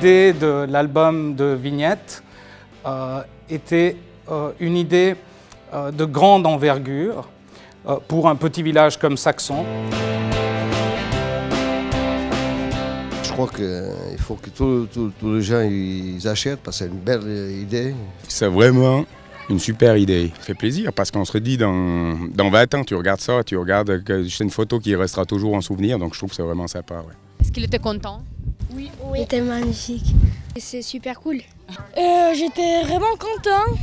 L'idée de l'album de vignettes était une idée de grande envergure pour un petit village comme Saxon. Je crois qu'il faut que tous les gens ils achètent parce que c'est une belle idée. C'est vraiment une super idée. Ça fait plaisir parce qu'on se dit dans 20 ans, tu regardes ça, tu regardes que c'est une photo qui restera toujours en souvenir, donc je trouve que c'est vraiment sympa. Ouais. Est-ce qu'il était content? Oui. C'était magnifique. C'est super cool. J'étais vraiment content.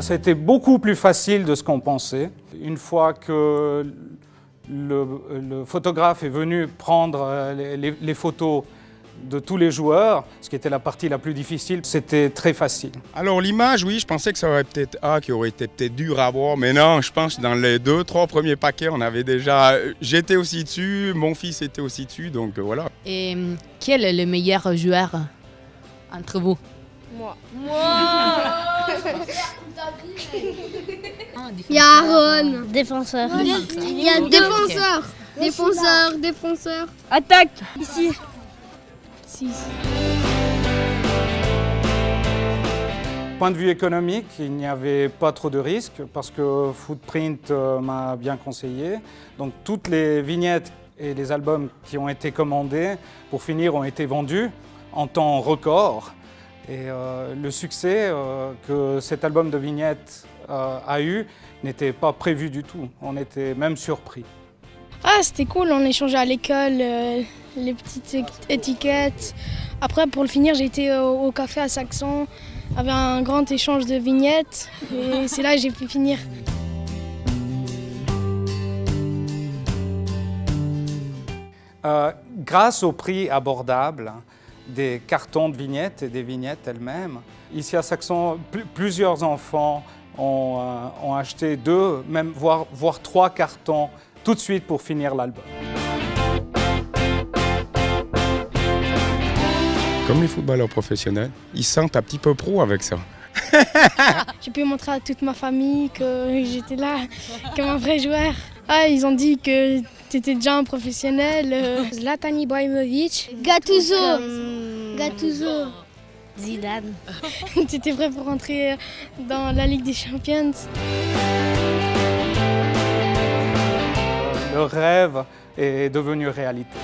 C'était beaucoup plus facile de ce qu'on pensait. Une fois que le photographe est venu prendre les photos de tous les joueurs, ce qui était la partie la plus difficile, c'était très facile. Alors l'image, oui, je pensais que ça aurait peut-être qui aurait été peut-être dur à voir, mais non, je pense que dans les 2-3 premiers paquets, on avait déjà... J'étais aussi dessus, mon fils était aussi dessus, donc voilà. Et quel est le meilleur joueur entre vous? Moi. Il y a Aaron, défenseur. Il y a défenseur. Défenseur, défenseur. Attaque. Ici. Point de vue économique, il n'y avait pas trop de risques parce que Footprint m'a bien conseillé. Donc toutes les vignettes et les albums qui ont été commandés, pour finir, ont été vendus en temps record. Et le succès que cet album de vignettes a eu n'était pas prévu du tout. On était même surpris. Ah, c'était cool, on échangeait à l'école les petites étiquettes. Après, pour le finir, j'ai été au café à Saxon, avec un grand échange de vignettes. Et c'est là que j'ai pu finir. Grâce au prix abordable des cartons de vignettes et des vignettes elles-mêmes, ici à Saxon, plusieurs enfants ont acheté 2, même voire 3 cartons tout de suite pour finir l'album. Comme les footballeurs professionnels, ils se sentent un petit peu pro avec ça. J'ai pu montrer à toute ma famille que j'étais là comme un vrai joueur. Ah, ils ont dit que tu étais déjà un professionnel. Zlatan Ibrahimovic. Gattuso. Zidane. Tu étais prêt pour rentrer dans la Ligue des Champions. Le rêve est devenu réalité.